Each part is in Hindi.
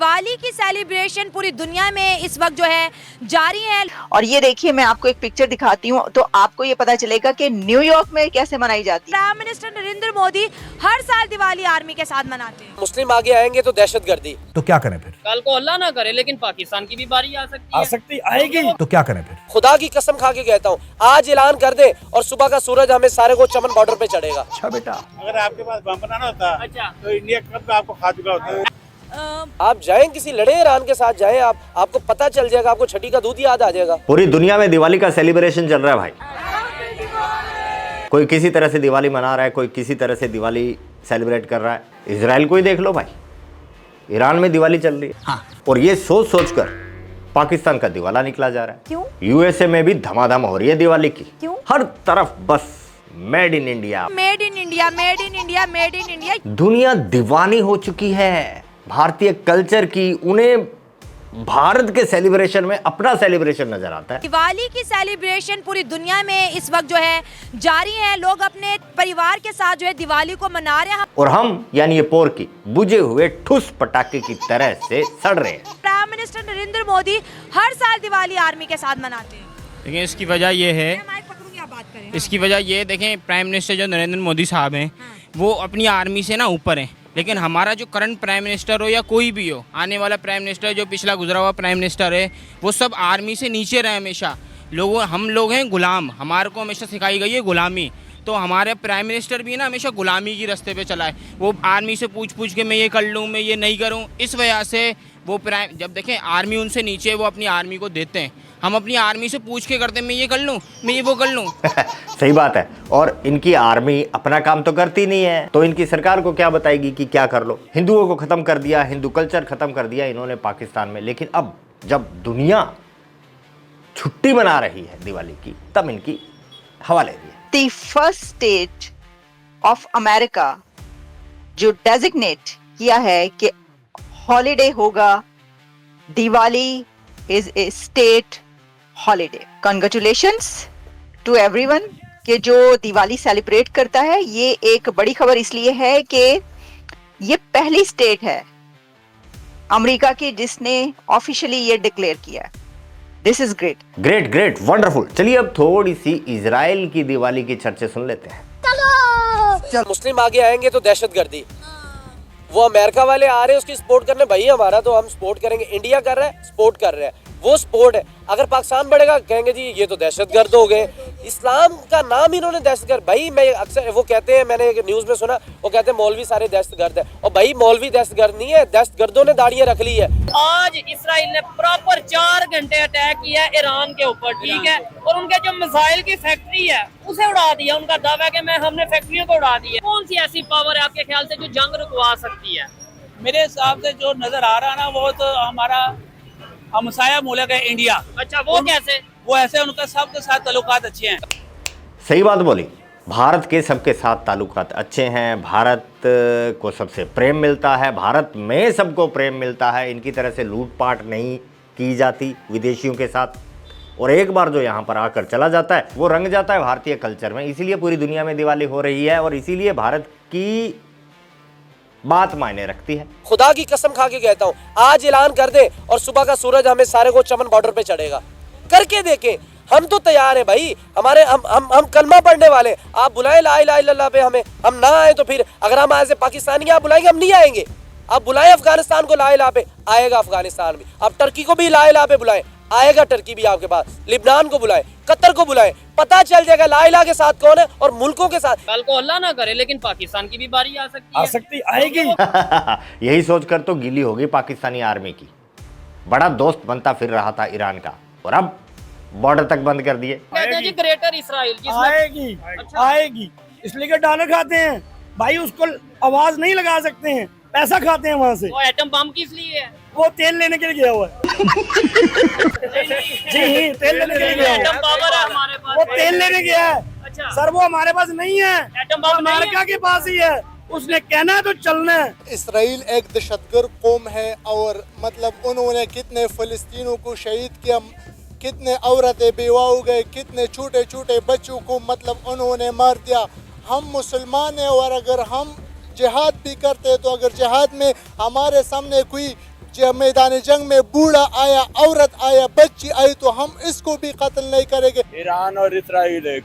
दिवाली की सेलिब्रेशन पूरी दुनिया में इस वक्त जो है जारी है। और ये देखिए, मैं आपको एक पिक्चर दिखाती हूँ तो आपको ये पता चलेगा कि न्यूयॉर्क में कैसे मनाई जाती है। प्राइम मिनिस्टर नरेंद्र मोदी हर साल दिवाली आर्मी के साथ मनाते हैं। मुस्लिम आगे आएंगे तो दहशतगर्दी। तो क्या करें फिर? कल को अल्लाह ना करे लेकिन पाकिस्तान की भी बारी आ सकती है। आएगी तो क्या करें फिर? खुदा की कसम खा के कहता हूँ, आज ऐलान कर दे और सुबह का सूरज हमें सारे को चमन बॉर्डर पे चढ़ेगा। अच्छा बेटा, अगर आपके पास बम बनाना होता अच्छा तो इंडिया कब का आपको खा चुका होता। आप जाएं किसी लड़े ईरान के साथ जाएं, आपको पता चल जाएगा, आपको छठी का दूध याद आ जाएगा। पूरी दुनिया में दिवाली का सेलिब्रेशन चल रहा है भाई। कोई किसी तरह से दिवाली मना रहा है, कोई किसी तरह से दिवाली सेलिब्रेट कर रहा है। इजराइल को ही देख लो भाई, ईरान में दिवाली चल रही है। हाँ। और ये सोच सोच कर पाकिस्तान का दिवाला निकला जा रहा है। क्यों? यूएसए में भी धमाधम हो रही है दिवाली की। क्यों? हर तरफ बस made in India, made in India, made in India, made in India. दुनिया दीवानी हो चुकी है भारतीय कल्चर की। उन्हें भारत के सेलिब्रेशन में अपना सेलिब्रेशन नजर आता है। दिवाली की सेलिब्रेशन पूरी दुनिया में इस वक्त जो है जारी है। लोग अपने परिवार के साथ जो है दिवाली को मना रहे हैं। और हम यानी ये पोर की बुझे हुए ठुस पटाखे की तरह से सड़ रहे हैं। प्राइम मिनिस्टर नरेंद्र मोदी हर साल दिवाली आर्मी के साथ मनाते हैं। देखिए इसकी वजह ये है, मैं माइक पकड़ूंगी, आप बात करें। इसकी वजह ये देखें, प्राइम मिनिस्टर जो नरेंद्र मोदी साहब हैं वो अपनी आर्मी से ना ऊपर हैं, लेकिन हमारा जो करंट प्राइम मिनिस्टर हो या कोई भी हो, आने वाला प्राइम मिनिस्टर जो पिछला गुजरा हुआ प्राइम मिनिस्टर है, वो सब आर्मी से नीचे रहे हमेशा। हम लोग हैं गुलाम, हमारे को हमेशा सिखाई गई है गुलामी। तो हमारे प्राइम मिनिस्टर भी ना हमेशा गुलामी की रास्ते पे चला है। वो आर्मी से पूछ के मैं ये कर लूँ, मैं ये नहीं करूँ, इस वजह से वो जब देखें आर्मी उनसे नीचे, वो अपनी आर्मी को देते हैं। हम अपनी आर्मी से पूछ के करते हैं, मैं ये कर लूँ, मैं ये वो कर लूँ। सही बात है। और इनकी आर्मी अपना काम तो करती नहीं है, तो इनकी सरकार को क्या बताएगी कि क्या कर लो। हिंदुओं को खत्म कर दिया, हिंदू कल्चर खत्म कर दिया इन्होंने पाकिस्तान में। लेकिन अब जब दुनिया छुट्टी मना रही है दिवाली की, तब इनकी हवा ले रही है। The first state of America जो डेजिग्नेट किया है कि हॉलिडे होगा, Diwali is a state holiday. Congratulations to everyone कि जो दिवाली सेलिब्रेट करता है। ये एक बड़ी खबर इसलिए है कि ये पहली स्टेट है अमेरिका की जिसने ऑफिशियली ये डिक्लेयर किया। This is great, great great, wonderful. चलिए अब थोड़ी सी इजराइल की दिवाली की चर्चा सुन लेते हैं। मुस्लिम आगे आएंगे तो दहशतगर्दी। वो अमेरिका वाले आ रहे हैं उसकी सपोर्ट करने, भाई हमारा तो हम सपोर्ट करेंगे। इंडिया कर रहा है, सपोर्ट कर रहे हैं, वो सपोर्ट है। अगर पाकिस्तान बढ़ेगा कहेंगे जी ये तो दहशतगर्द हो गए। इस्लाम का नाम इन्होंने दहशतगर्द। भाई मैं अक्सर वो कहते हैं, मैंने एक न्यूज़ में सुना, वो कहते हैं मौलवी सारे दहशतगर्द है। और भाई मौलवी दहशतगर्द नहीं है, दहशतगर्दों ने दाढ़ियां रख ली है। आज इसराइल ने प्रॉपर 4 घंटे अटैक किया ईरान के ऊपर, ठीक है, और उनके जो मिसाइल की फैक्ट्री है उसे उड़ा दिया। उनका दावा है कि हमने फैक्ट्रियों को उड़ा दिया। कौन सी ऐसी पावर है आपके ख्याल से जो जंग रुकवा सकती है? मेरे हिसाब से जो नजर आ रहा ना, वो तो हमारा हमसाया मुल्क है इंडिया। अच्छा, वो कैसे? वो ऐसे उनका सबके साथ ताल्लुकात अच्छे हैं। सही बात बोली। भारत के सबके साथ ताल्लुकात अच्छे हैं, भारत को सबसे प्रेम मिलता है, भारत में सबको प्रेम मिलता है। इनकी तरह से लूटपाट नहीं की जाती विदेशियों के साथ। और एक बार जो यहाँ पर आकर चला जाता है वो रंग जाता है भारतीय कल्चर में। इसीलिए पूरी दुनिया में दिवाली हो रही है और इसीलिए भारत की बात मायने रखती है। खुदा की कसम खा के कहता हूँ, आज ऐलान कर दे और सुबह का सूरज हमें सारे को चमन बॉर्डर पे चढ़ेगा। करके देखें, हम तो तैयार है भाई। हमारे हम कलमा पढ़ने वाले। आप बुलाए ला इलाहा इल्लल्लाह पे हमें, हम ना आए तो फिर अगर हम ऐसे पाकिस्तानी आप बुलाएंगे हम नहीं आएंगे। आप बुलाए अफगानिस्तान को ला इलाहा पे, आएगा अफगानिस्तान भी। आप टर्की को भी ला इलाहा पे बुलाए, आएगा टर्की भी आपके पास। लिबनान को बुलाए, कतर को बुलाए, पता चल जाएगा ला इलाहा के साथ कौन है और मुल्कों के साथ। कल को अल्लाह ना करे लेकिन पाकिस्तान की भी बारी आ सकती है। आएगी। यही सोचकर तो गिली होगी पाकिस्तानी आर्मी की। बड़ा दोस्त बनता फिर रहा था ईरान का और अब बॉर्डर तक बंद कर दिए। कहते हैं जी ग्रेटर इसराइल आएगी। अच्छा। आएगी इसलिए कि डॉलर खाते हैं भाई, उसको आवाज नहीं लगा सकते हैं, पैसा खाते हैं वहाँ से। वो एटम बम किस लिए है? वो तेल लेने के लिए गया हुआ है। जी तेल लेने के लिए गया एटम हुआ है। पावर है हमारे पास। वो तेल लेने गया है। अच्छा। सर वो हमारे पास नहीं है, एटम बम नहीं है? अमेरिका के पास ही है। उसने कहना है तो चलना है। इसराइल एक दहशतगर्द कौम है और मतलब उन्होंने कितने फ़लस्तीनों को शहीद किया, कितने औरतें बेवा हो गए, कितने छोटे छोटे बच्चों को मतलब उन्होंने मार दिया। हम मुसलमान हैं और अगर हम जिहाद भी करते हैं तो अगर जिहाद में हमारे सामने कोई जब मैदान जंग में बूढ़ा आया, औरत आया, बच्ची आई, तो हम इसको भी कत्ल नहीं करेंगे। ईरान और इसराइल एक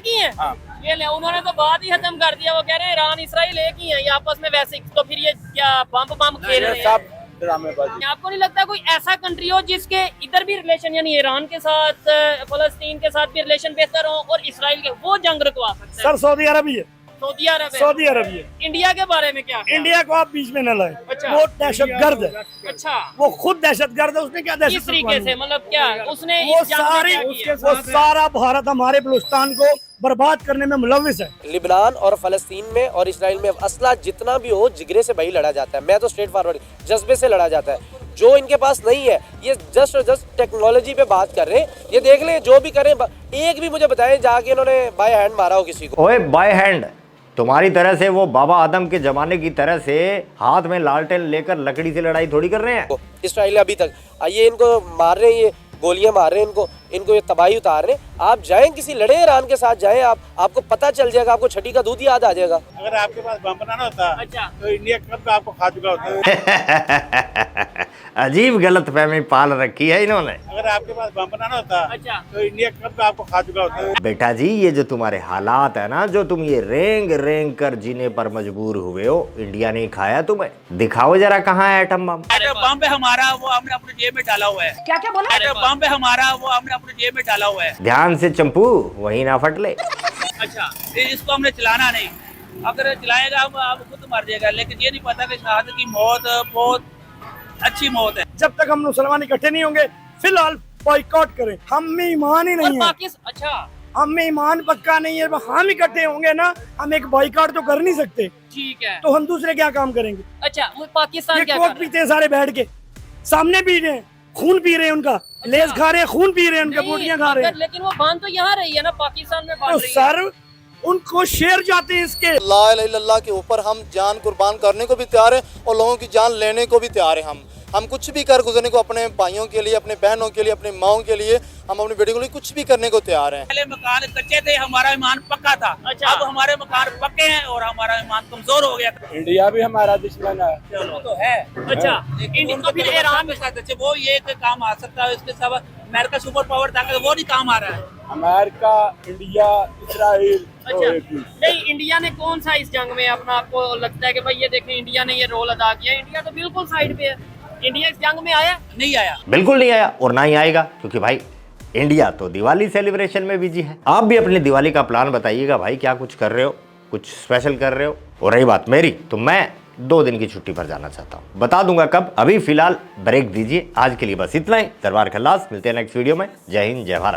ही है। हाँ। ये ले, उन्होंने तो बात ही खत्म कर दिया। वो कह रहे हैं ईरान इसराइल एक ही है, ये आपस में वैसे। तो फिर ये क्या बम खेल रहे हैं? आपको नहीं लगता कोई ऐसा कंट्री हो जिसके इधर भी रिलेशन, यानी ईरान के साथ, फलस्तीन के साथ भी रिलेशन बेहतर हो और इसराइल के, वो जंग रुकवा सकता है? सर सऊदी अरब ही है। सऊदी अरब है। इंडिया के बारे में क्या? इंडिया को आप बीच में न लाए। अच्छा। वो दहशतगर्द है। अच्छा, वो खुद दहशतगर्द है। उसने क्या दहशत किस तरीके से, मतलब क्या उसने वो इस जंग में क्या किया? वो सारा भारत हमारे बलूचिस्तान को बर्बाद करने में मुलविस है। लिबनान और फलस्तीन में और इसराइल में असला जितना भी हो जिगरे से भाई लड़ा जाता है। मैं तो स्ट्रेट फॉरवर्ड जज्बे से लड़ा जाता है। जो इनके पास नहीं है, ये जस्ट टेक्नोलॉजी पे बात कर रहे हैं। ये देख लें, जो भी करें, एक भी मुझे बताएं जाके इन्होंने बाय हैंड मारा हो किसी को। ओए बाय हैंड, तुम्हारी तरह से वो बाबा आदम के जमाने की तरह से हाथ में लालटेन लेकर लकड़ी से लड़ाई थोड़ी कर रहे हैं। इसराइल अभी तक ये इनको मार रहे हैं, ये गोलियां मार रहे हैं इनको ये तबाही उतार रहे हैं। आप जाएं किसी लड़े ईरान के साथ जाएं, आपको पता चल जाएगा, आपको छठी का दूध याद आ जाएगा। अगर आपके पास बम बनाना होता अच्छा, तो इंडिया कब आपको खा चुका होता। अजीब गलतफहमी पाल रखी है इन्होंने। अगर आपके पास बम बनाना होता अच्छा, तो इंडिया कब आपको खा चुका होता। बेटा जी, ये जो तुम्हारे हालात है ना, जो तुम ये रेंग रेंग कर जीने पर मजबूर हुए हो, इंडिया ने खाया तुम्हें। दिखाओ जरा कहाँ है एटम बम। बम पे हमारा, वो हमने अपनी जेब में डाला हुआ है। क्या क्या बोला? बम पे हमारा, वो हमने अपनी जेब में डाला हुआ है। ध्यान से चंपू, वही ना फट ले। अच्छा, इसको हमने चलाना नहीं, अगर चलाएगा आप खुद मर जाएगा। लेकिन ये नहीं पता कि शहादत की मौत बहुत अच्छी मौत है। जब तक हम मुसलमान इकट्ठे नहीं होंगे, फिलहाल बॉयकॉट करें। हम में ईमान ही नहीं है। अच्छा, हम में ईमान पक्का नहीं है। हम इकट्ठे होंगे ना, हम एक बॉयकॉट तो कर नहीं सकते। ठीक है, तो हम दूसरे क्या काम करेंगे? अच्छा, वो पाकिस्तान ये क्या कोक कर रहा पीते हैं सारे बैठ के, सामने पी रहे हैं, खून पी रहे हैं उनका, लेस खा रहे हैं, खून पी रहे हैं, उनके है? बोटियां खा रहे हैं। लेकिन वो बांध तो यहाँ रही है ना, पाकिस्तान में तो बांध रही है। सर उनको शेर जाते हैं इसके। ला इलाहा इल्लल्लाह के ऊपर हम जान कुर्बान करने को भी तैयार है और लोगों की जान लेने को भी तैयार है। हम कुछ भी कर गुजरने को, अपने भाइयों के लिए, अपने बहनों के लिए, अपनी माओ के लिए, हम अपनी बेटी के लिए कुछ भी करने को तैयार हैं। पहले मकान कच्चे थे, हमारा ईमान पक्का था। अच्छा। अब हमारे मकान पक्के हैं और हमारा ईमान कमजोर हो गया। इंडिया भी हमारा दुश्मन है। चलो तो है। अच्छा, लेकिन तो फिर ईरान के साथ अच्छे वो ये काम आ सकता है। इसके सिवा अमेरिका सुपर पावर था, वो नहीं काम आ रहा है। America, India, Israel. अच्छा, नहीं, इंडिया ने कौन सा इस जंग में अपना, आपको लगता है कि भाई ये देखें इंडिया ने ये रोल अदा किया? इंडिया तो बिल्कुल साइड पे है। इंडिया इस जंग में आया नहीं आया, बिल्कुल नहीं आया और ना ही आएगा, क्योंकि भाई इंडिया तो दिवाली सेलिब्रेशन में बिजी है। आप भी अपनी दिवाली का प्लान बताइएगा भाई, क्या कुछ कर रहे हो, कुछ स्पेशल कर रहे हो। और रही बात मेरी, तो मैं 2 दिन की छुट्टी पर जाना चाहता हूँ, बता दूंगा कब। अभी फिलहाल ब्रेक दीजिए। आज के लिए बस इतना ही। दरबार खल्लास, मिलते हैं नेक्स्ट वीडियो में। जय हिंद, जय भारत।